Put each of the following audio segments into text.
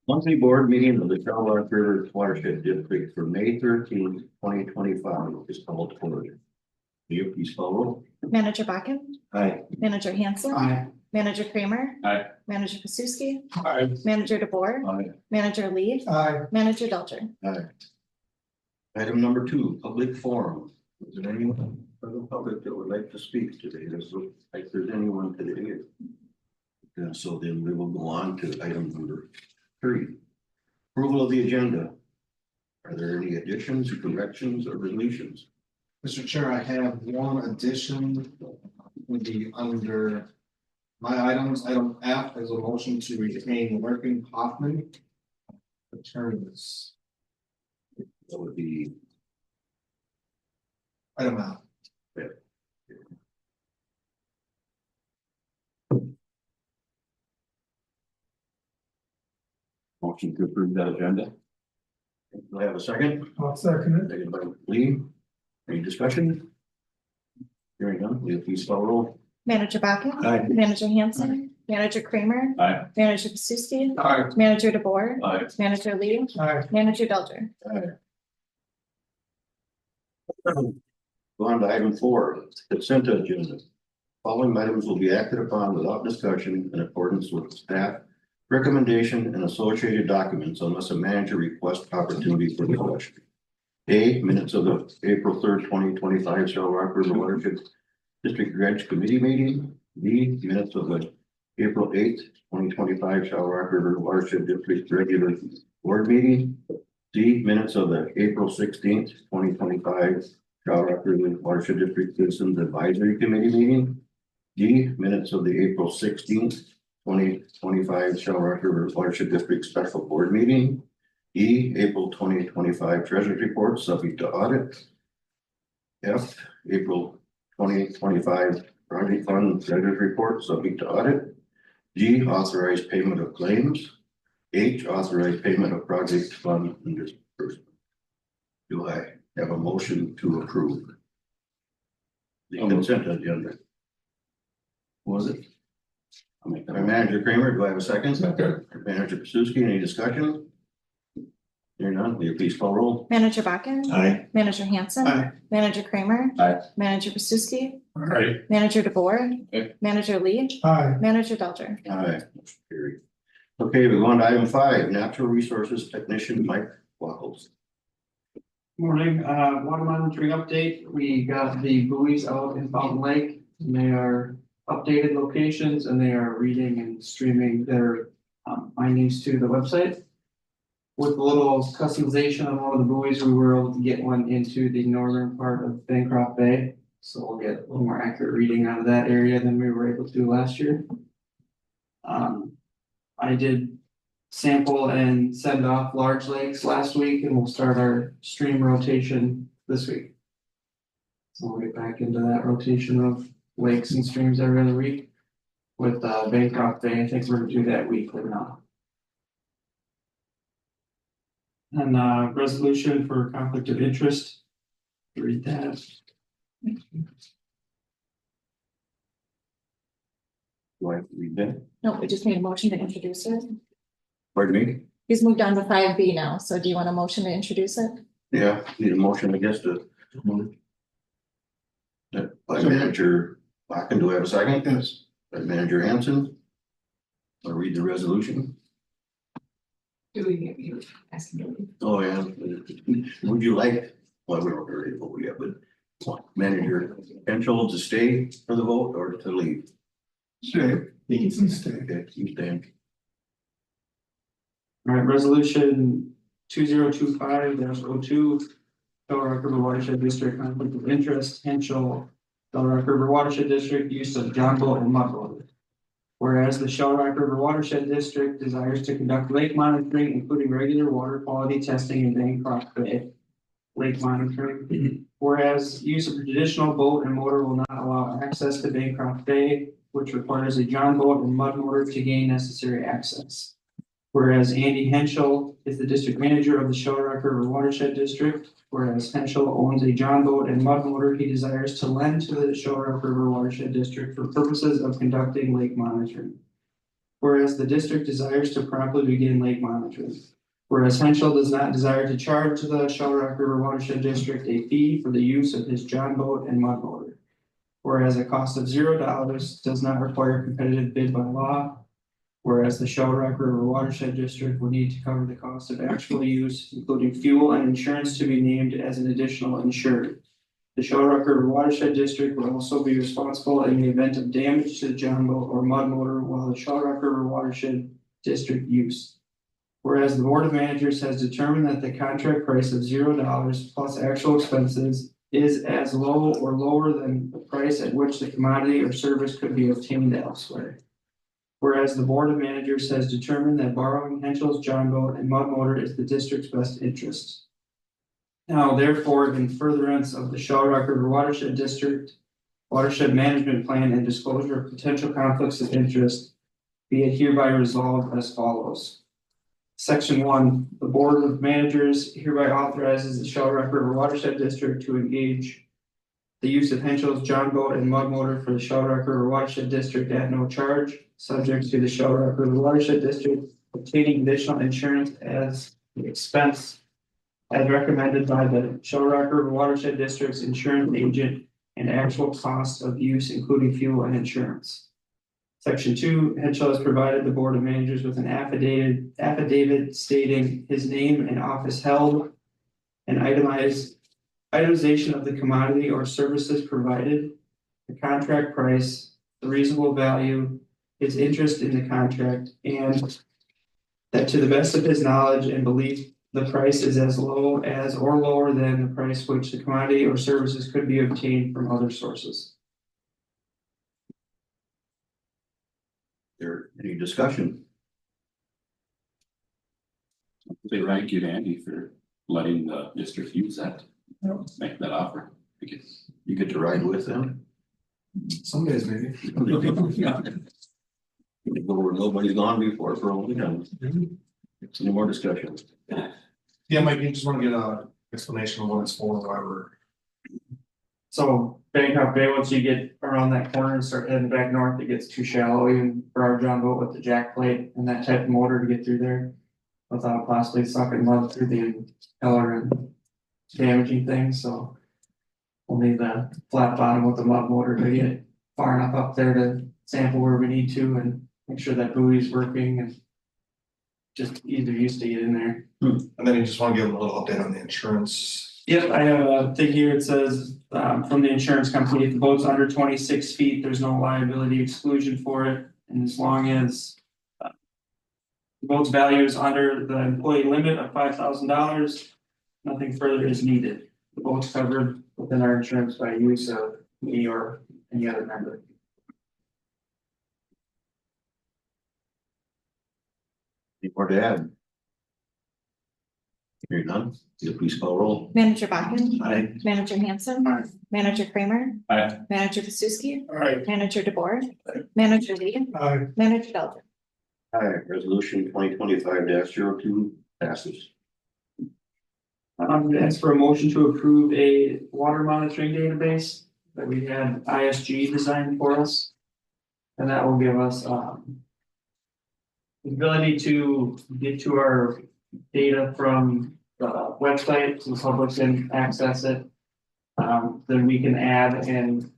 Monthly board meeting of the Charlotte River Watershed District for May 13th, 2025 is called to order. Will you please call roll? Manager Bakken, Aye. Manager Hanson. Aye. Manager Kramer. Aye. Manager Pasuski. Aye. Manager DeBoer. Aye. Manager Lee. Aye. Manager Delcher. Aye. Item number 2, public forum. Is there anyone from the public that would like to speak today? Does look like there's anyone today. So then we will go on to item number 3. Approval of the agenda. Are there any additions, corrections, or deletions? Mr. Chair, I have one addition would be under my items. Item F is a motion to retain Working Hoffman. Attorneys. That would be Item F. motion to approve that agenda. Do I have a second? I'll second it. Second by Lee. Any discussion? Hearing none, will you please call roll? Manager Bakken. Aye. Manager Hanson. Manager Kramer. Aye. Manager Pasuski. Aye. Manager DeBoer. Aye. Manager Lee. Aye. Manager Delcher. Go on to item 4, consent agenda. Following items will be acted upon without discussion in accordance with staff recommendation and associated documents unless a manager requests opportunity for discussion. A, minutes of the April 3rd, 2025 Shell Rock River Watershed District Dredge Committee meeting. B, minutes of the April 8th, 2025 Shell Rock River Watershed District regular board meeting. D, minutes of the April 16th, 2025 Shell Rock River Watershed District Citizens Advisory Committee meeting. D, minutes of the April 16th, 2025 Shell Rock River Watershed District Special Board Meeting. E, April 2025 Treasurer's Report subject to audit. F, April 2025 Project Fund Treasurer's Report subject to audit. G, authorized payment of claims. H, authorized payment of project fund and disbursement. Do I have a motion to approve the consent agenda? Was it? I'll make that. Manager Kramer, do I have a second? Second. Manager Pasuski, any discussion? Hearing none, will you please call roll? Manager Bakken. Aye. Manager Hanson. Aye. Manager Kramer. Aye. Manager Pasuski. Aye. Manager DeBoer. Aye. Manager Lee. Aye. Manager Delcher. Aye. Motion carried. Okay, we go on to item 5, natural resources technician Mike Wackles. Morning, water monitoring update. We got the buoys out in Fountain Lake and they are updated locations and they are reading and streaming their findings to the website. With a little customization on one of the buoys, we were able to get one into the northern part of Bancroft Bay. So we'll get a little more accurate reading out of that area than we were able to do last year. I did sample and send off large lakes last week and we'll start our stream rotation this week. So we'll get back into that rotation of lakes and streams every other week. With Bancroft Bay, I think we're gonna do that weekly now. And resolution for conflict of interest. Read that. Do I read that? No, we just need a motion to introduce it. Pardon me? He's moved on to 5B now, so do you want a motion to introduce it? Yeah, need a motion, I guess, to. By Manager Bakken, do I have a second? Yes. By Manager Hanson. I'll read the resolution. Do we get you asking? Oh, yeah. Would you like, well, we don't really vote yet, but Manager Henschel to stay for the vote or to leave? Stay. He can stay. Okay, you stand. All right, resolution 2025-02. Shell Rock River Watershed District conflict of interest, Henschel, Shell Rock River Watershed District use of John boat and mud boat. Whereas the Shell Rock River Watershed District desires to conduct lake monitoring, including regular water quality testing in Bancroft Bay lake monitoring. Whereas use of a traditional boat and motor will not allow access to Bancroft Bay, which requires a John boat and mud motor to gain necessary access. Whereas Andy Henschel is the district manager of the Shell Rock River Watershed District. Whereas Henschel owns a John boat and mud motor he desires to lend to the Shell Rock River Watershed District for purposes of conducting lake monitoring. Whereas the district desires to promptly begin lake monitoring. Whereas Henschel does not desire to charge the Shell Rock River Watershed District a fee for the use of his John boat and mud motor. Whereas a cost of $0 does not require competitive bid by law. Whereas the Shell Rock River Watershed District will need to cover the cost of actual use, including fuel and insurance to be named as an additional insured. The Shell Rock River Watershed District will also be responsible in the event of damage to the John boat or mud motor while the Shell Rock River Watershed District use. Whereas the Board of Managers has determined that the contract price of $0 plus actual expenses is as low or lower than the price at which the commodity or service could be obtained elsewhere. Whereas the Board of Managers has determined that borrowing Henschel's John boat and mud motor is the district's best interest. Now, therefore, in furtherance of the Shell Rock River Watershed District Watershed Management Plan and disclosure of potential conflicts of interest, be it hereby resolved as follows. Section 1, the Board of Managers hereby authorizes the Shell Rock River Watershed District to engage the use of Henschel's John boat and mud motor for the Shell Rock River Watershed District at no charge, subject to the Shell Rock River Watershed District obtaining additional insurance as the expense as recommended by the Shell Rock River Watershed District's insurance agent and actual cost of use, including fuel and insurance. Section 2, Henschel has provided the Board of Managers with an affidavit stating his name and office held, and itemization of the commodity or services provided, the contract price, the reasonable value, his interest in the contract, and that to the best of his knowledge and belief, the price is as low as or lower than the price which the commodity or services could be obtained from other sources. There, any discussion? Say thank you to Andy for letting the district use that, make that offer. I guess. You get to ride with them? Some days maybe. Go where nobody's gone before for a long time. Any more discussion? Yeah, Mike, you just want to get a explanation of what it's for, why we're. So Bangkok Bay, once you get around that corner and start heading back north, it gets too shallow even for our John boat with the jack plate and that type of motor to get through there. Without possibly sucking mud through the impeller and damaging things, so. We'll need the flat bottom with the mud motor to get far enough up there to sample where we need to and make sure that buoy's working and. Just easier use to get in there. And then you just want to give them a little update on the insurance. Yep, I have a thing here, it says, from the insurance company, if the boat's under 26 feet, there's no liability exclusion for it. And as long as the boat's value is under the employee limit of $5,000, nothing further is needed. The boat's covered within our insurance by use of me or any other member. Any more to add? Hearing none, please call roll. Manager Bachman. Aye. Manager Hanson. Aye. Manager Kramer. Aye. Manager Besuski. Alright. Manager DeBoer. Manager Lee. Aye. Manager Delta. Aye, resolution 2025-02 passes. I'm gonna ask for a motion to approve a water monitoring database that we had ISG designed for us. And that will give us, the ability to get to our data from the website, so the public can access it. Then we can add and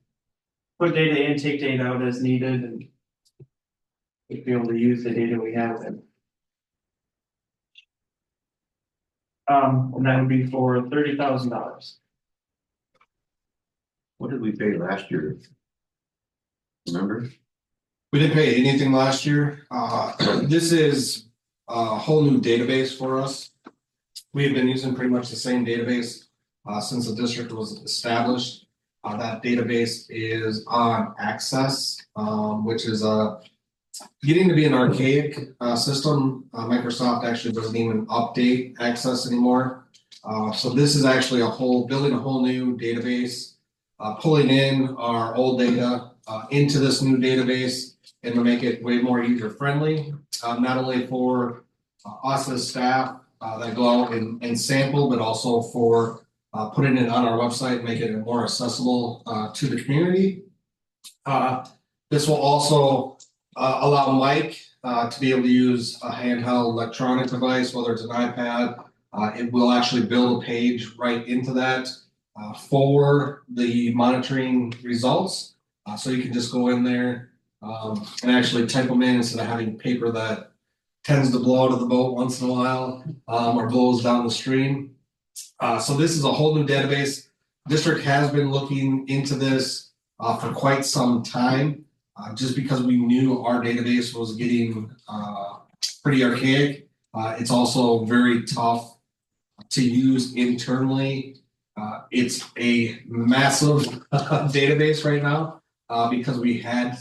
put data in, take data out as needed, and be able to use the data we have. And that would be for $30,000. What did we pay last year? Remember? We didn't pay anything last year. This is a whole new database for us. We have been using pretty much the same database since the district was established. That database is on Access, which is getting to be an archaic system. Microsoft actually doesn't even update Access anymore. So this is actually building a whole new database, pulling in our old data into this new database and to make it way more user friendly, not only for us as staff that go out and sample, but also for putting it on our website, making it more accessible to the community. This will also allow Mike to be able to use a handheld electronic device, whether it's an iPad. It will actually build a page right into that for the monitoring results. So you can just go in there and actually type them in instead of having paper that tends to blow out of the boat once in a while or blows down the stream. So this is a whole new database. District has been looking into this for quite some time, just because we knew our database was getting pretty archaic. It's also very tough to use internally. It's a massive database right now because we've had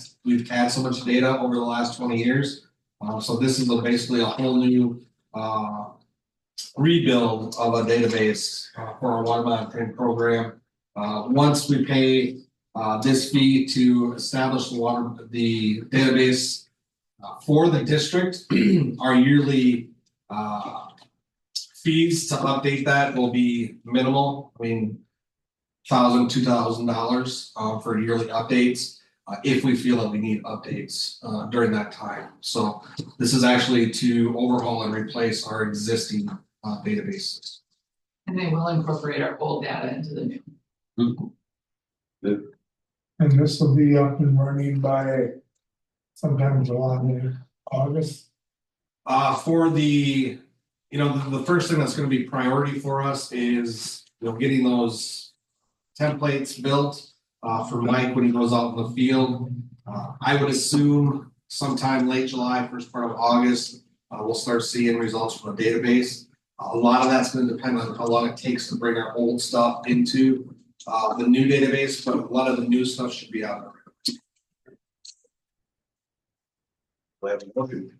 so much data over the last 20 years. So this is basically a whole new rebuild of a database for our water monitoring program. Once we pay this fee to establish the database for the district, our yearly fees to update that will be minimal. I mean, $1,000-$2,000 for yearly updates if we feel that we need updates during that time. So this is actually to overhaul and replace our existing databases. And they will incorporate our old data into the new. And this will be up and running by sometime July, August. For the, the first thing that's going to be priority for us is, getting those templates built for Mike when he goes out in the field. I would assume sometime late July, first part of August, we'll start seeing results from the database. A lot of that's going to depend on how long it takes to bring our old stuff into the new database, but a lot of the new stuff should be out already. Do I have a motion?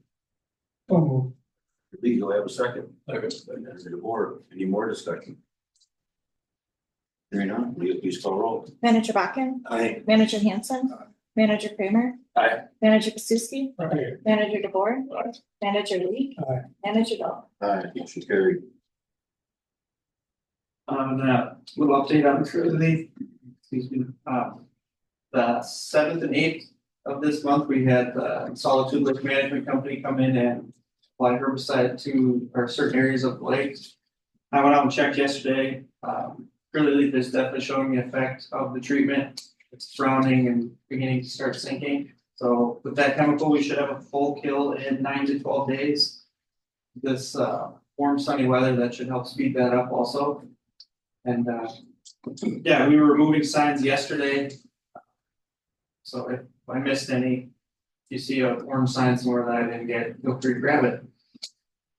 Oh, Lee, do I have a second? Second. The board, any more discussion? Hearing none, Leah, please call roll. Manager Bakken? Aye. Manager Hanson? Manager Kramer? Aye. Manager Pasuski? okay. Manager DeBoer? Manager Lee? Aye. Manager Dahl? Motion carried. That little update on the excuse me, the 7th and 8th of this month, we had Solitude Lake Management Company come in and apply herbicide to certain areas of the lake. I went out and checked yesterday. Curly leaf is definitely showing the effect of the treatment. It's browning and beginning to start sinking. So with that chemical, we should have a full kill in 9 to 12 days. This warm, sunny weather, that should help speed that up also. And yeah, we were removing signs yesterday. So if I missed any, if you see a orange sign somewhere that I didn't get, feel free to grab it.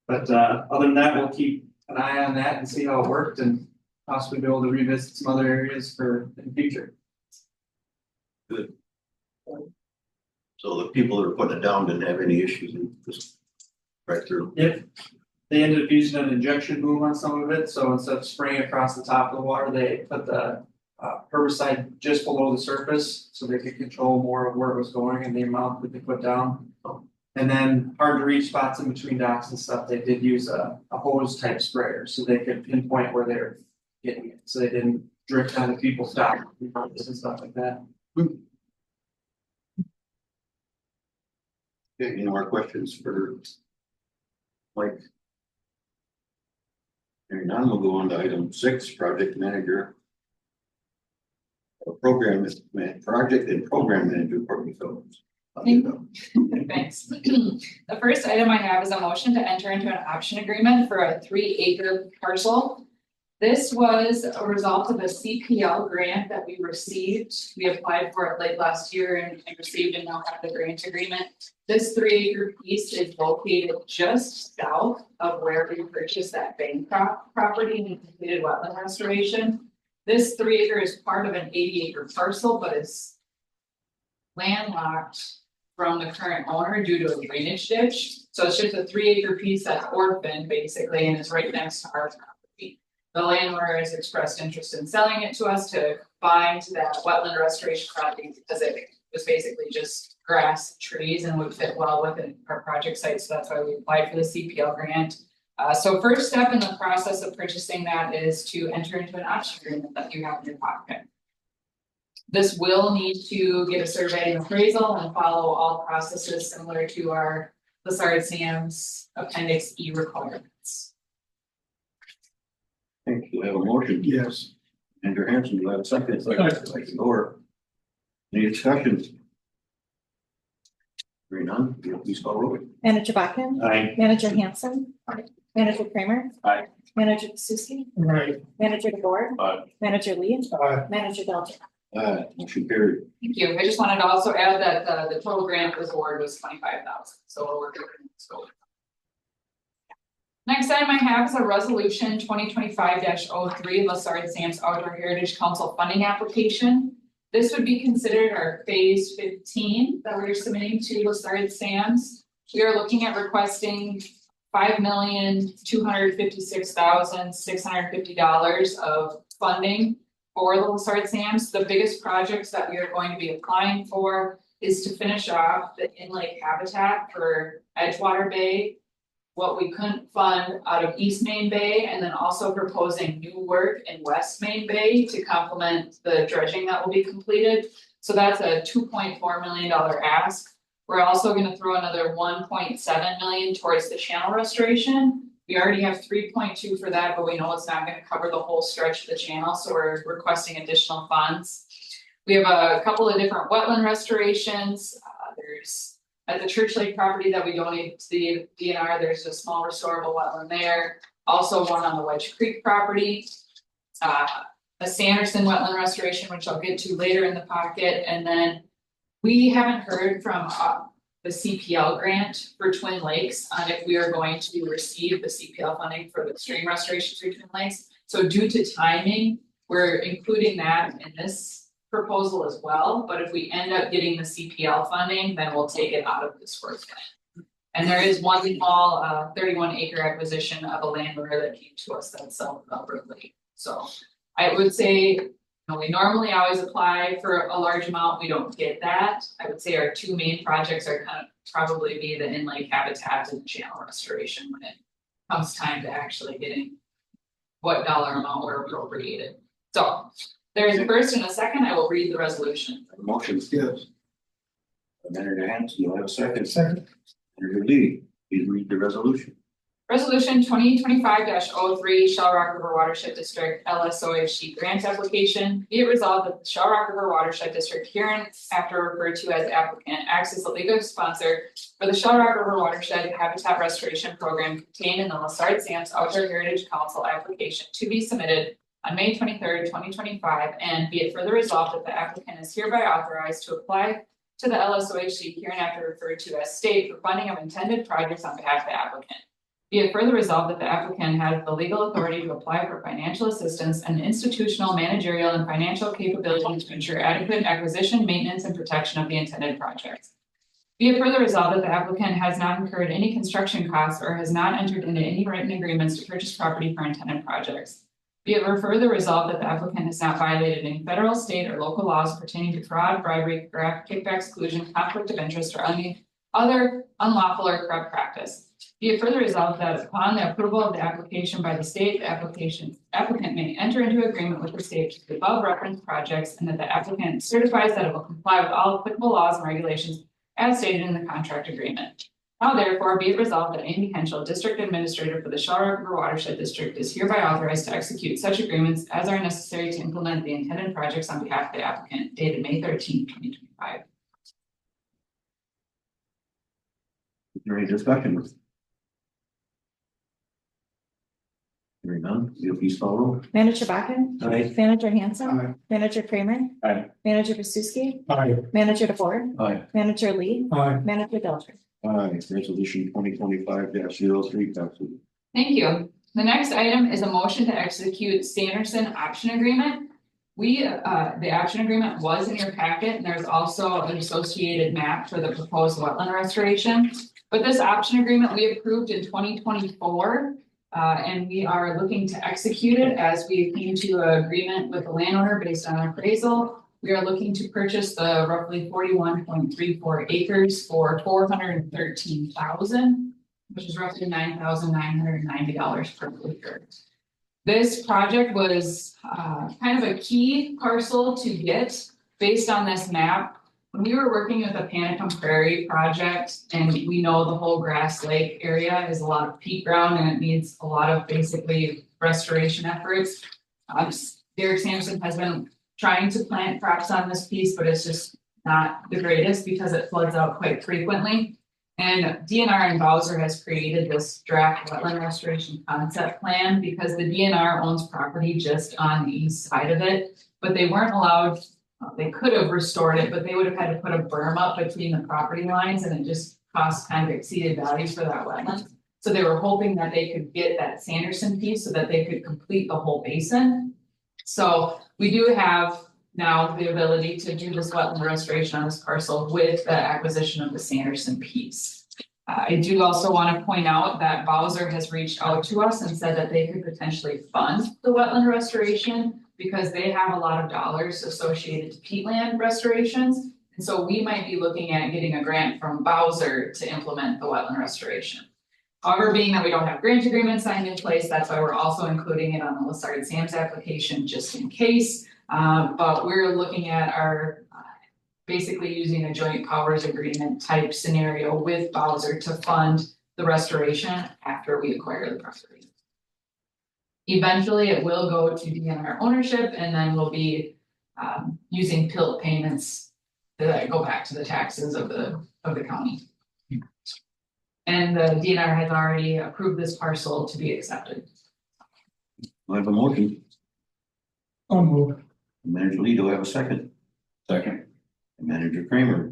But other than that, we'll keep an eye on that and see how it worked and possibly be able to revisit some other areas for in the future. Good. So the people that are putting it down didn't have any issues and just right through. Yep. They ended up using an injection boom on some of it, so instead of spraying across the top of the water, they put the herbicide just below the surface, so they could control more of where it was going and the amount that they put down. And then hard to reach spots in between docks and stuff, they did use a hose type sprayer, so they could pinpoint where they're getting it, so they didn't drift onto people's docks and stuff like that. Okay, any more questions for Mike? Hearing none, we'll go on to item 6, project manager. Project and program manager, Courtney Phillips. Thanks. The first item I have is a motion to enter into an option agreement for a 3-acre parcel. This was a result of a CPL grant that we received. We applied for it late last year and received and now have the grant agreement. This 3-acre piece is located just south of where we purchased that Bancroft property and completed wetland restoration. This 3 acre is part of an 80-acre parcel, but is landlocked from the current owner due to a drainage ditch. So it's just a 3-acre piece that's orphaned basically and is right next to our property. The landowner has expressed interest in selling it to us to buy into that wetland restoration property because it was basically just grass, trees, and would fit well within our project site. So that's why we applied for the CPL grant. So first step in the process of purchasing that is to enter into an option agreement that you have in your pocket. This will need to get a survey and appraisal and follow all processes similar to our Lassard Sam's Appendix E requirements. Thank you. Do I have a motion? Yes. Andrew Hanson, do I have a second? Second. Or any discussion? Hearing none, please call roll. Manager Buckman, Aye. Manager Hanson. Manager Kramer. Aye. Manager Besuski, Right. Manager DeBoer. Aye. Manager Lee, Aye. Manager Delta. Motion carried. Thank you. I just wanted to also add that the total grant award was 25,000, so we're good. So. Next item I have is a resolution 2025-03 Lassard Sam's Outdoor Heritage Council funding application. This would be considered our phase 15 that we're submitting to Lassard Sam's. We are looking at requesting $5,256,650 of funding for the Lassard Sam's. The biggest projects that we are going to be applying for is to finish off the in-lake habitat for Edgewater Bay, what we couldn't fund out of East Main Bay, and then also proposing new work in West Main Bay to complement the dredging that will be completed. So that's a $2.4 million ask. We're also gonna throw another 1.7 million towards the channel restoration. We already have 3.2 for that, but we know it's not gonna cover the whole stretch of the channel, so we're requesting additional funds. We have a couple of different wetland restorations. There's at the Church Lake property that we donated to the DNR, there's a small restorable wetland there. Also one on the Wedge Creek property. A Sanderson wetland restoration, which I'll get to later in the pocket, and then we haven't heard from the CPL grant for Twin Lakes on if we are going to receive the CPL funding for the stream restoration through Twin Lakes. So due to timing, we're including that in this proposal as well, but if we end up getting the CPL funding, then we'll take it out of this work plan. And there is one small 31-acre acquisition of a landowner that came to us that's self-governed. So I would say, we normally always apply for a large amount, we don't get that. I would say our two main projects are kind of probably be the in-lake habitat and the channel restoration when it comes time to actually getting what dollar amount we're appropriated. So there's a first and a second, I will read the resolution. Motion. Yes. Manager Hanson, do I have a second? Second. Manager Lee, please read the resolution. Resolution 2025-03 Shell Rock River Watershed District LSOHD grant application. Be it resolved that the Shell Rock River Watershed District, hereinafter referred to as applicant, acts as the legal sponsor for the Shell Rock River Watershed Habitat Restoration Program contained in the Lassard Sam's Outdoor Heritage Council application to be submitted on May 23rd, 2025, and be it further resolved that the applicant is hereby authorized to apply to the LSOHD hereinafter referred to as state for funding of intended projects on behalf of the applicant. Be it further resolved that the applicant has the legal authority to apply for financial assistance and institutional, managerial, and financial capability to ensure adequate acquisition, maintenance, and protection of the intended projects. Be it further resolved that the applicant has not incurred any construction costs or has not entered into any written agreements to purchase property for intended projects. Be it further resolved that the applicant has not violated any federal, state, or local laws pertaining to fraud, bribery, graft, kickback, exclusion, conflict of interest, or any other unlawful or corrupt practice. Be it further resolved that upon the approval of the application by the state, the applicant may enter into agreement with the state to the above referenced projects, and that the applicant certifies that it will comply with all applicable laws and regulations as stated in the contract agreement. Now therefore be it resolved that Amy Henschel, District Administrator for the Shell Rock River Watershed District, is hereby authorized to execute such agreements as are necessary to implement the intended projects on behalf of the applicant, dated May 13, 2025. Is there any discussion? Hearing none, will you please call roll. Manager Buckman, Aye. Manager Hanson. Aye. Manager Kramer. Aye. Manager Besuski, Aye. Manager DeBoer. Aye. Manager Lee, Aye. Manager Delta. Aye, resolution 2025-03 passes. Thank you. The next item is a motion to execute Sanderson option agreement. The option agreement was in your packet, and there's also an associated map for the proposed wetland restoration. But this option agreement we approved in 2024, and we are looking to execute it as we came to an agreement with the landowner based on an appraisal. We are looking to purchase the roughly 41.34 acres for $413,000, which is roughly $9,990 per acre. This project was kind of a key parcel to get based on this map. when we were working with the Panicum Prairie project, and we know the whole Grass Lake area is a lot of peat ground and it needs a lot of basically restoration efforts. Derek Sampson has been trying to plant crops on this piece, but it's just not the greatest because it floods out quite frequently. And DNR and Bowser has created this draft wetland restoration concept plan because the DNR owns property just on the east side of it, but they weren't allowed. They could have restored it, but they would have had to put a berm up between the property lines and it just cost kind of exceeded values for that wetland. So they were hoping that they could get that Sanderson piece so that they could complete the whole basin. So we do have now the ability to do this wetland restoration on this parcel with the acquisition of the Sanderson piece. I do also want to point out that Bowser has reached out to us and said that they could potentially fund the wetland restoration because they have a lot of dollars associated to peatland restorations. And so we might be looking at getting a grant from Bowser to implement the wetland restoration. However, being that we don't have grant agreement signed in place, that's why we're also including it on the Lessard Sam's application just in case. But we're looking at our basically using a joint powers agreement type scenario with Bowser to fund the restoration after we acquire the property. Eventually, it will go to DNR ownership and then we'll be using PILT payments that go back to the taxes of the county. And the DNR has already approved this parcel to be accepted. I have a motion. I'll move. Manager Lee, do I have a second? Second. Manager Kramer.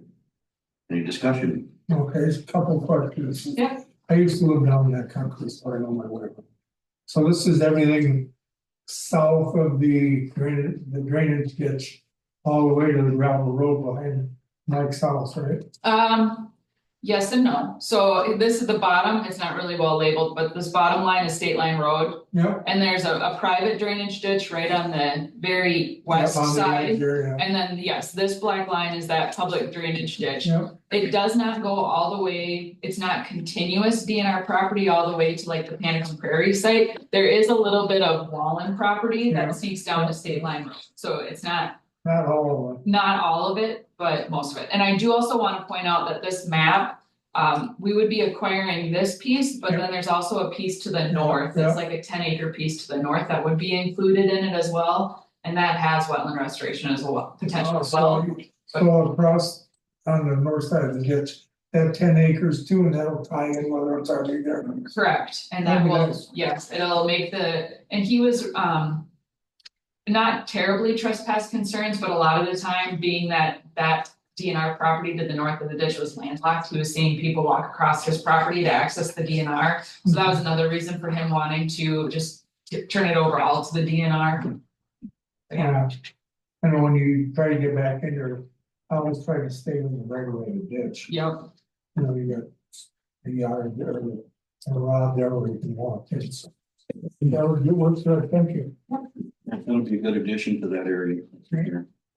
Any discussion? Okay, there's a couple of questions. Yeah. I used to live down in that country, so I know my way. So this is everything south of the drainage ditch, all the way to the gravel road behind Mike's house, right? Yes and no. So this is the bottom, it's not really well labeled, but this bottom line is State Line Road. Yep. And there's a private drainage ditch right on the very west Yep, on the side. edge there, yeah. And then, yes, this black line is that public drainage ditch. Yep. It does not go all the way, it's not continuous DNR property all the way to like the Panicum Prairie site. There is a little bit of Wallen property Yeah. that sneaks down to State Line Road. So it's not Not all of it, but most of it. And I do also want to point out that this map, we would be acquiring this piece, but then there's also a piece to the north. Yeah. It's like a 10-acre piece to the north that would be included in it as well. And that has wetland restoration as well, potential as well. So across on the north side of the ditch, that 10 acres too, and that'll tie in whether it's already there. Correct, and that That'd be will, nice. yes, it'll make and he was, not terribly trespass concerns, but a lot of the time being that DNR property to the north of the ditch was landlocked, he was seeing people walk across his property to access the DNR. So that was another reason for him wanting to just turn it over all to the DNR. Yeah. And when you try to get back in there, I always try to stay in the regulated ditch. Yep, You know, you got a yard there, a rod there where you can walk in. So that would do what's there, thank you. That'll be a good addition to that area.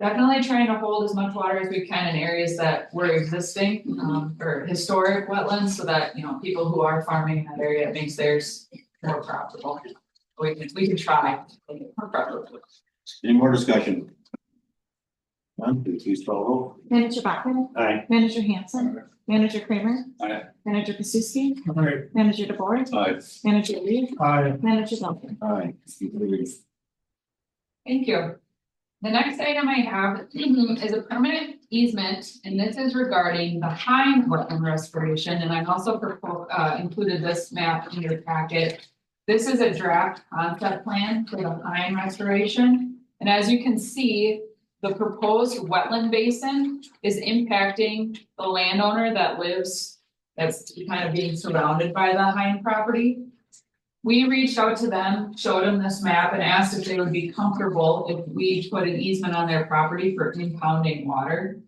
definitely trying to hold as much water as we can in areas that were existing, or historic wetlands, so that, you know, people who are farming in that area, it makes theirs more profitable. We can try, to make it more profitable. Any more discussion? None, please call roll. Manager Bachman. Aye. Manager Hanson. Manager Kramer. Aye. Manager Pasuski. All right, Manager DeBoer. Aye. Manager Lee. Manager Duncan. Aye. Thank you. The next item I have is a permanent easement, and this is regarding the Hine wetland restoration, and I've also included this map in your packet. This is a draft concept plan for the Hine restoration, and as you can see, the proposed wetland basin is impacting the landowner that's kind of being surrounded by the Hine property. We reached out to them, showed them this map, and asked if they would be comfortable if we put an easement on their property for impounding water.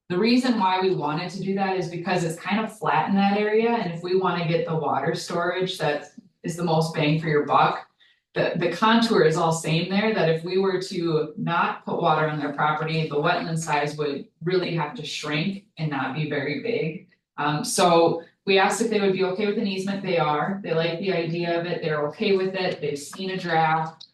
The reason why we wanted to do that is because it's kind of flat in that area, and if we want to get the water storage that is the most bang for your buck, the contour is all same there, that if we were to not put water on their property, the wetland size would really have to shrink and not be very big. So we asked if they would be okay with an easement. They are. They like the idea of it. They're okay with it. They've seen a draft.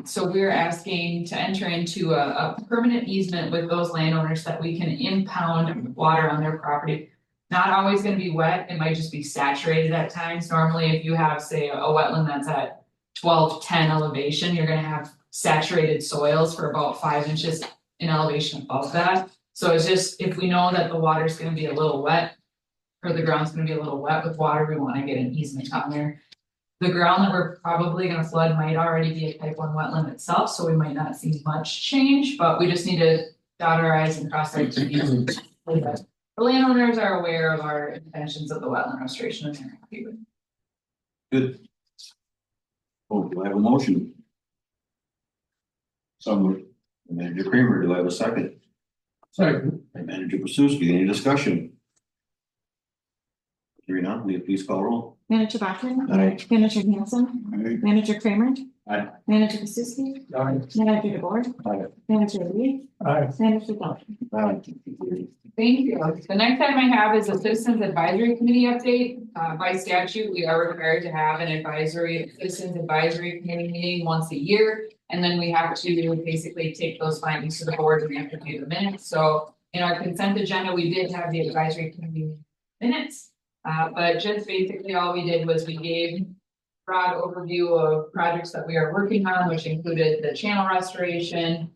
So we're asking to enter into a permanent easement with those landowners that we can impound water on their property. Not always gonna be wet, it might just be saturated at times. Normally, if you have, say, a wetland that's at 12-10 elevation, you're gonna have saturated soils for about 5 inches in elevation above that. So it's just, if we know that the water's gonna be a little wet, or the ground's gonna be a little wet with water, we wanna get an easement on there. The ground that we're probably gonna flood might already be a type 1 wetland itself, so we might not see much change, but we just need to dot our i's and cross our t's. The landowners are aware of our intentions of the wetland restoration and they're happy with it. Good. Oh, do I have a motion? Some, Manager Kramer, do I have a second? Second. And Manager Pursuski, any discussion? Hearing none, will you please call roll? Manager Bachmann. Aye. Manager Hanson. Aye. Manager Kramer. Aye. Manager Pursuski. Aye. Manager DeBoer. Aye. Manager Lee. Aye. Manager Dalton. Thank you. The next item I have is a Citizens Advisory Committee update. By statute, we are required to have an Citizens Advisory Committee meeting once a year. And then we have to basically take those findings to the board and we have to do the minutes. So in our consent agenda, we did have the advisory committee minutes. But just basically all we did was we gave broad overview of projects that we are working on, which included the channel restoration,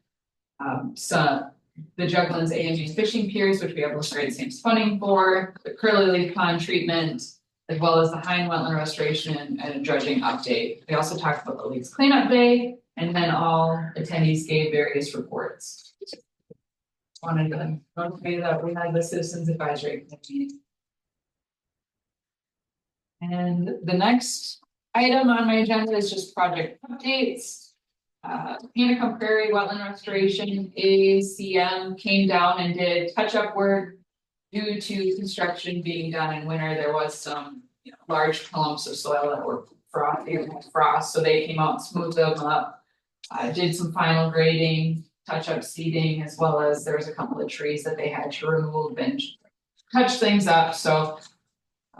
the Juglands AMG fishing piers, which we have listed Sam's funding for, the Curly Lake Pond treatment, as well as the Hine Wetland restoration and dredging update. We also talked about the Lakes Cleanup Day, and then all attendees gave various reports. Wanted to notify that we had the Citizens Advisory Committee. And the next item on my agenda is just project updates. Panicum Prairie Wetland Restoration, ACM came down and did touch-up work. Due to construction being done in winter, there was some large clumps of soil that were frost, so they came out and smoothed them up. Did some final grading, touch-up seeding, as well as there was a couple of trees that they had to remove and touch things up, so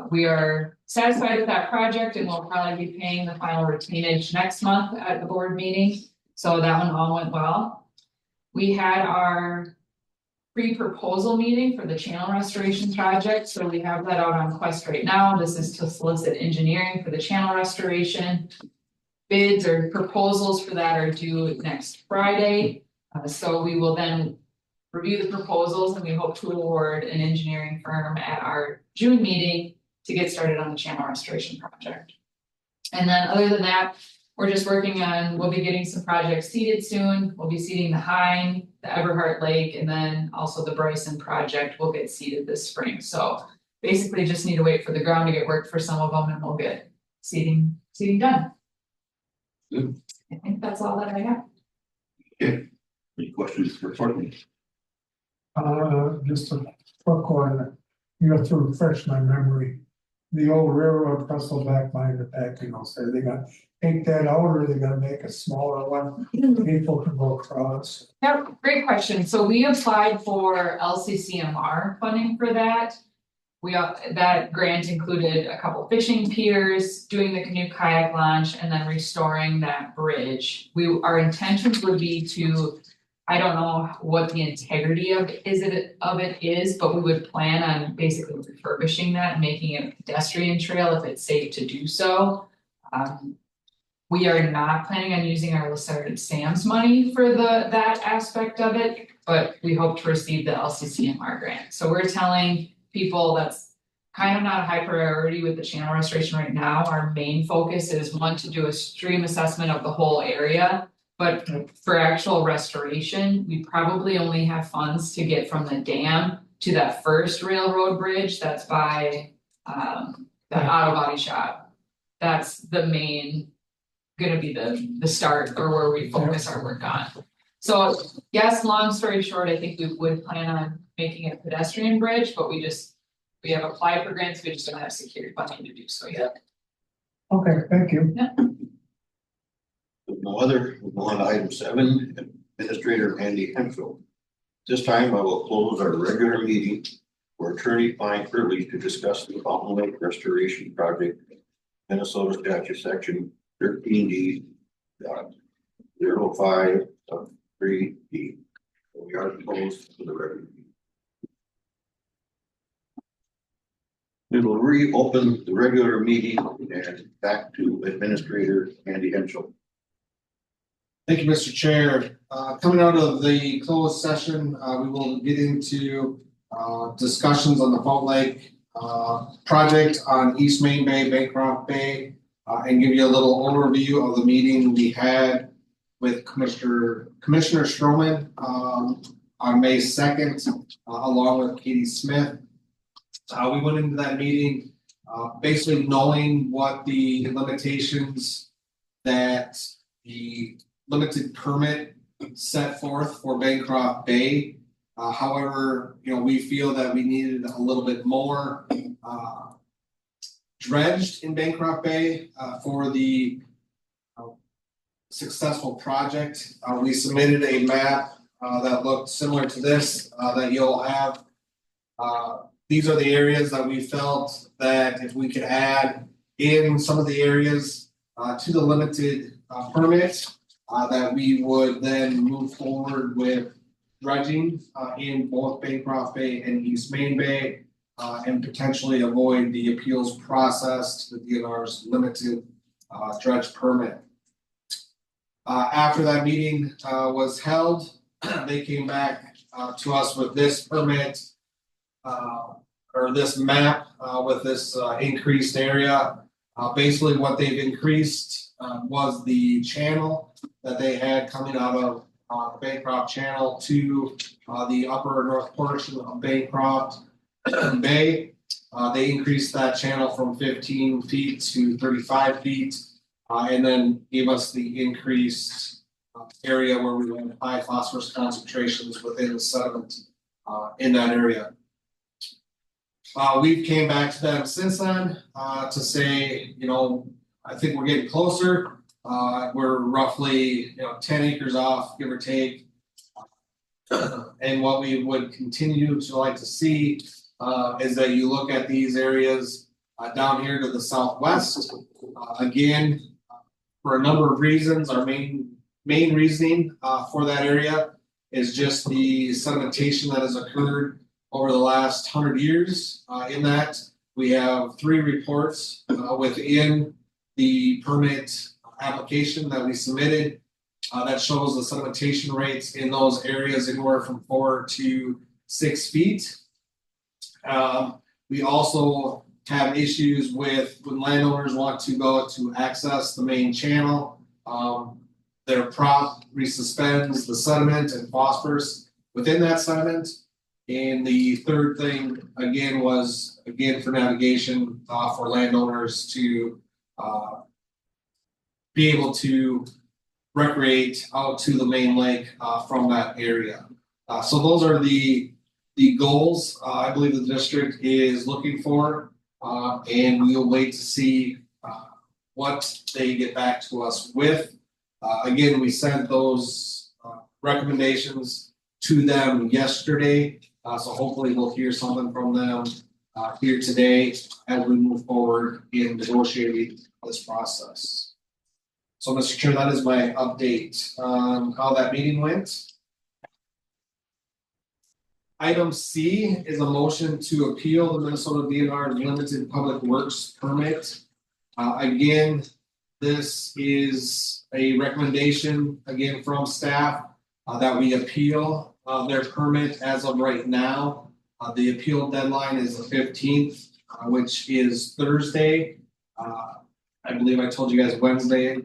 we are satisfied with that project and we'll probably be paying the final retainage next month at the board meeting. So that one all went well. We had our pre-proposal meeting for the channel restoration project. So we have that out on Quest right now. This is to solicit engineering for the channel restoration. Bids or proposals for that are due next Friday. So we will then review the proposals and we hope to award an engineering firm at our June meeting to get started on the channel restoration project. And then other than that, we're just working on, we'll be getting some projects seeded soon. We'll be seeding the Hine, the Everhart Lake, and then also the Bryson project will get seeded this spring. So basically just need to wait for the ground to get worked for some of them and we'll get seeding done. Good. I think that's all that I have. Okay, any questions for Courtney? Just a quick one, you have to refresh my memory. The old railroad trestle back line at back, so they got take that out or they gonna make a smaller one, people can go across. Yep, great question. So we applied for LCCMR funding for that. That grant included a couple fishing piers, doing the canoe kayak launch, and then restoring that bridge. Our intentions would be to, I don't know what the integrity of it is, but we would plan on basically refurbishing that and making it a pedestrian trail if it's safe to do so. We are not planning on using our Lissard Sam's money for that aspect of it, but we hope to receive the LCCMR grant. So we're telling people that's kind of not a high priority with the channel restoration right now. Our main focus is one, to do a stream assessment of the whole area. But for actual restoration, we probably only have funds to get from the dam to that first railroad bridge that's by that auto body shop. That's the main, gonna be the start or where we focus our work on. So yes, long story short, I think we would plan on making it a pedestrian bridge, but we have applied for grants, we just don't have secured funding to do so yet. Okay, thank you. With no other, we'll go on to item 7, Administrator Andy Hemphill. This time I will close our regular meeting for attorney client privilege to discuss the Fountain Lake Restoration Project, Minnesota Statute Section 13D. SRRWD. We are closed for the record. We will reopen the regular meeting and back to Administrator Andy Henschel. Thank you, Mr. Chair. Coming out of the closed session, we will get into discussions on the Fault Lake project on East Main Bay, Bancroft Bay, and give you a little overview of the meeting we had with Commissioner Stroman on May 2nd, along with Katie Smith. We went into that meeting basically knowing what the limitations that the limited permit set forth for Bancroft Bay. However, we feel that we needed a little bit more dredged in Bancroft Bay for the successful project. We submitted a map that looked similar to this that you'll have. These are the areas that we felt that if we could add in some of the areas to the limited permit, that we would then move forward with dredging in both Bancroft Bay and East Main Bay, and potentially avoid the appeals process to the DNR's limited dredge permit. After that meeting was held, they came back to us with this permit or this map with this increased area. Basically what they've increased was the channel that they had coming out of the Bancroft Channel to the upper north portion of Bancroft Bay. They increased that channel from 15 feet to 35 feet, and then gave us the increased area where we had high phosphorus concentrations within the sediment in that area. We've came back to them since then to say, I think we're getting closer. We're roughly 10 acres off, give or take. And what we would continue to like to see is that you look at these areas down here to the southwest. Again, for a number of reasons, our main reasoning for that area is just the sedimentation that has occurred over the last 100 years. In that, we have 3 reports within the permit application that we submitted that shows the sedimentation rates in those areas anywhere from 4 to 6 feet. We also have issues with when landowners want to go to access the main channel. Their prop resuspends the sediment and phosphorus within that sediment. And the third thing, again, was for navigation for landowners to be able to recreate out to the main lake from that area. So those are the goals I believe the district is looking for, and we'll wait to see what they get back to us with. Again, we sent those recommendations to them yesterday. So hopefully we'll hear something from them here today as we move forward in negotiating this process. So, Mr. Chair, that is my update on how that meeting went. Item C is a motion to appeal the Minnesota DNR limited public works permit. Again, this is a recommendation again from staff that we appeal their permit as of right now. The appeal deadline is the 15th, which is Thursday. I believe I told you guys Wednesday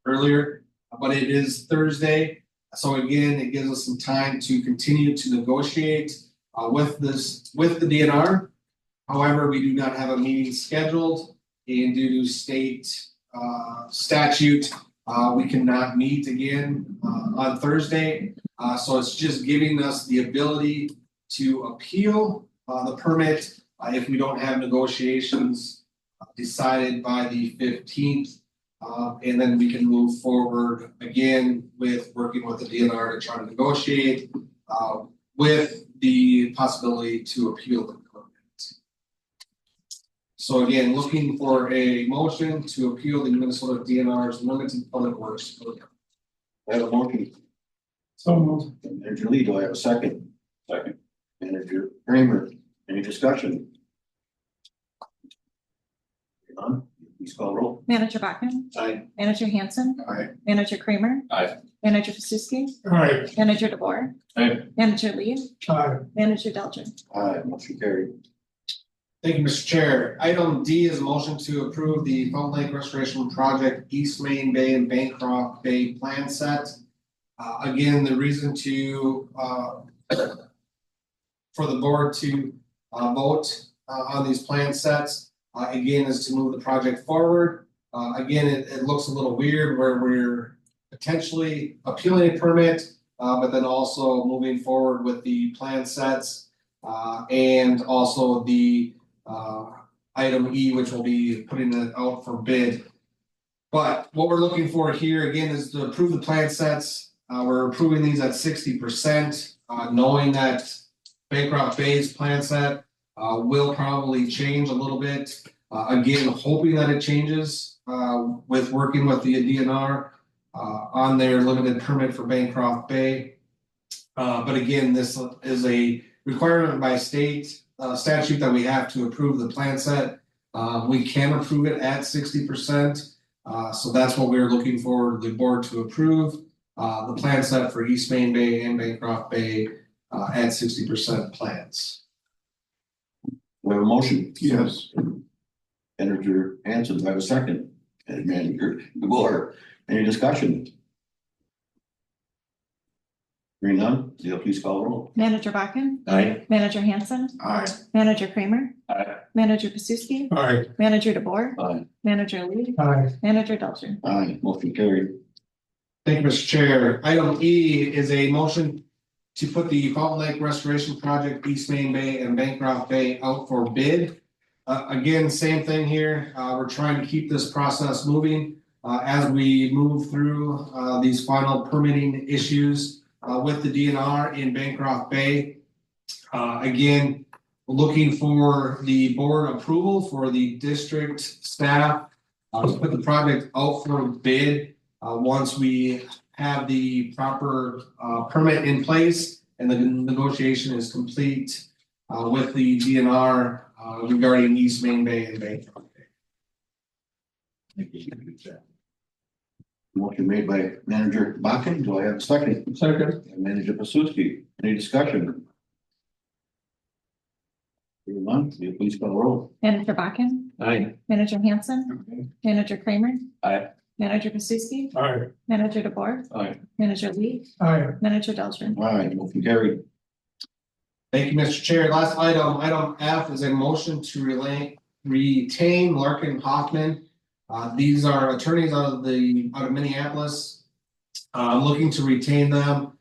earlier, but it is Thursday. So again, it gives us some time to continue to negotiate with the DNR. However, we do not have a meeting scheduled, and due to state statute, we cannot meet again on Thursday. So it's just giving us the ability to appeal the permit if we don't have negotiations decided by the 15th. And then we can move forward again with working with the DNR to try to negotiate with the possibility to appeal the permit. So again, looking for a motion to appeal the Minnesota DNR's limited public works permit. I have a motion. So moved. Manager Lee, do I have a second? Second. Manager Kramer, any discussion? None, please call roll. Manager Bachman. Aye. Manager Hanson. Aye. Manager Kramer. Aye. Manager Pasuski. Aye. Manager DeBoer. Aye. Manager Lee. Aye. Manager Delcher. Aye, motion carried. Thank you, Mr. Chair. Item D is a motion to approve the Fountain Lake Restoration Project East Main Bay and Bancroft Bay plan set. Again, the reason to for the board to vote on these plan sets, again, is to move the project forward. Again, it looks a little weird where we're potentially appealing a permit, but then also moving forward with the plan sets. And also the item E, which will be putting it out for bid. But what we're looking for here again is to approve the plan sets. We're approving these at 60%, knowing that Bancroft Bay's plan set will probably change a little bit. Again, hoping that it changes with working with the DNR on their limited permit for Bancroft Bay. But again, this is a requirement by state statute that we have to approve the plan set. We can approve it at 60%. So that's what we're looking for the board to approve. The plan set for East Main Bay and Bancroft Bay at 60% plans. We have a motion. Yes. Manager Hanson, do I have a second? And Manager DeBoer, any discussion? Hearing none, Leo, please call roll. Manager Bachman. Aye. Manager Hanson. Aye. Manager Kramer. Aye. Manager Pasuski. Aye. Manager DeBoer. Aye. Manager Lee. Aye. Manager Delcher. Aye, motion carried. Thank you, Mr. Chair. Item E is a motion to put the Fountain Lake Restoration Project East Main Bay and Bancroft Bay out for bid. Again, same thing here. We're trying to keep this process moving as we move through these final permitting issues with the DNR in Bancroft Bay. Again, looking for the board approval for the district staff to put the project out for bid. Once we have the proper permit in place and the negotiation is complete with the DNR regarding East Main Bay and Bancroft Bay. Motion made by Manager Bachman, do I have a second? Second. And Manager Pasuski, any discussion? Hearing none, Leo, please call roll. Manager Bachman. Aye. Manager Hanson. Manager Kramer. Aye. Manager Pasuski. Aye. Manager DeBoer. Aye. Manager Lee. Aye. Manager Delcher. Aye, motion carried. Thank you, Mr. Chair. Last item F is a motion to retain Larkin Hoffman. These are attorneys out of Minneapolis. I'm looking to retain them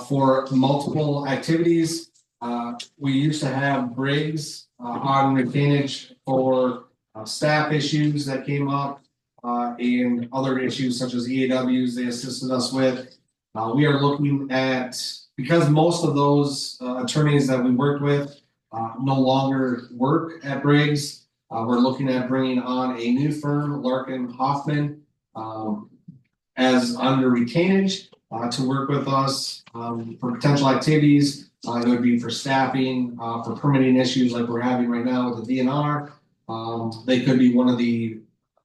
for multiple activities. We used to have Briggs on retainage for staff issues that came up and other issues such as EAWs they assisted us with. We are looking at, because most of those attorneys that we worked with no longer work at Briggs, we're looking at bringing on a new firm, Larkin Hoffman, as under retainage to work with us for potential activities. It would be for staffing, for permitting issues like we're having right now with the DNR. They could be one of the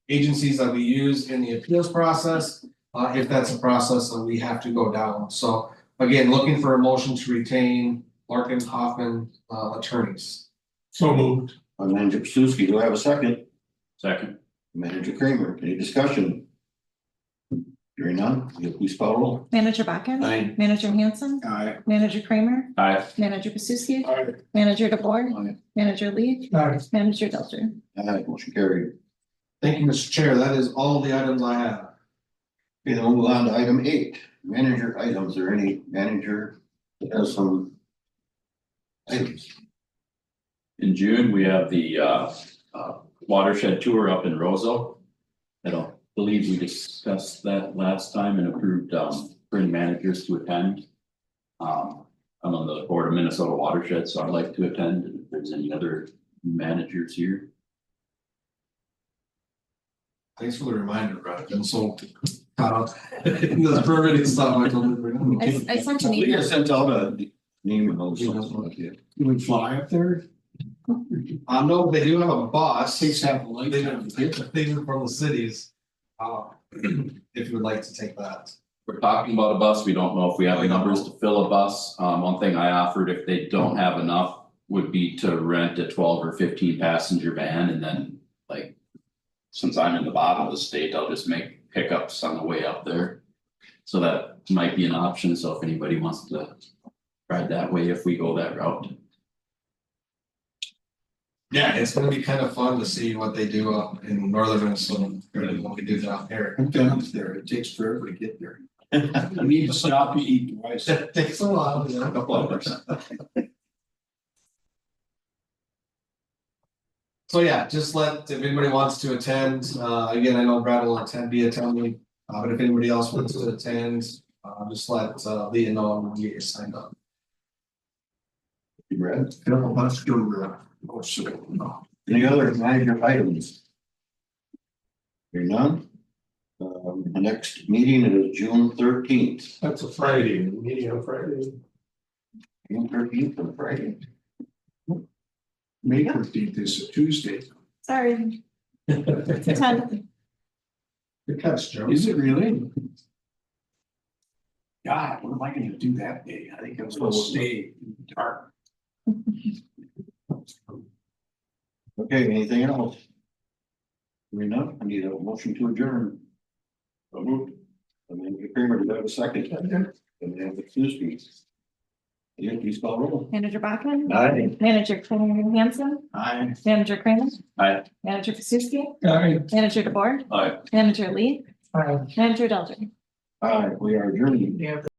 agencies that we use in the appeals process, if that's a process that we have to go down. So again, looking for a motion to retain Larkin Hoffman attorneys. So moved. Manager Pasuski, do I have a second? Second. Manager Kramer, any discussion? Hearing none, Leo, please call roll. Manager Bachman. Aye. Manager Hanson. Aye. Manager Kramer. Aye. Manager Pasuski. Aye. Manager DeBoer. Aye. Manager Lee. Aye. Manager Delcher. Aye, motion carried. Thank you, Mr. Chair. That is all the items I have. Okay, then we'll move on to item 8, manager items. Is there any manager that has some items? In June, we have the watershed tour up in Roseau. I don't believe we discussed that last time and approved bring managers to attend. I'm on the board of Minnesota Watershed, so I'd like to attend. And if there's any other managers here. Thanks for the reminder, Brad. And so The permitting stuff, I told him. I sent an We email. just sent out an email or something like that. You would fly up there? No, they do have a bus. Takes half a They lifetime. they do from the cities. If you would like to take that. We're talking about a bus, we don't know if we have the numbers to fill a bus, one thing I offered, if they don't have enough. Would be to rent a 12 or 15 passenger van and then like. Since I'm in the bottom of the state, I'll just make pickups on the way up there. So that might be an option, so if anybody wants to ride that way, if we go that route. Yeah, it's gonna be kind of fun to see what they do up in northern Minnesota, compared to what we do down here. I've been up there. It takes forever to get there. You need to stop to eat twice. It takes a while, you know. A couple hours. So yeah, just if anybody wants to attend, again, I know Brad will be attending, but if anybody else wants to attend, just let Leah know and we'll get you signed up. You read? Couple months ago, oh, so, no. Any other major items? Hearing none. The next meeting is June 13th. That's a Friday, meeting on Friday. June 13th on Friday. May 13th is a Tuesday. Sorry, it's a 10. Good catch, Joe. Is it really? God, what am I gonna do that day? I think I was gonna stay dark. Okay, anything else? Hearing none, I need a motion to adjourn. So moved. Manager Kramer, do you have a second? And Manager Tuesday. Yeah, please call roll. Manager Bachman. Aye. Manager Hanson. Aye. Manager Kramer. Aye. Manager Pasuski. Aye. Manager DeBoer. Aye. Manager Lee. Aye. Manager Delter. Aye, we are adjourning. Yeah.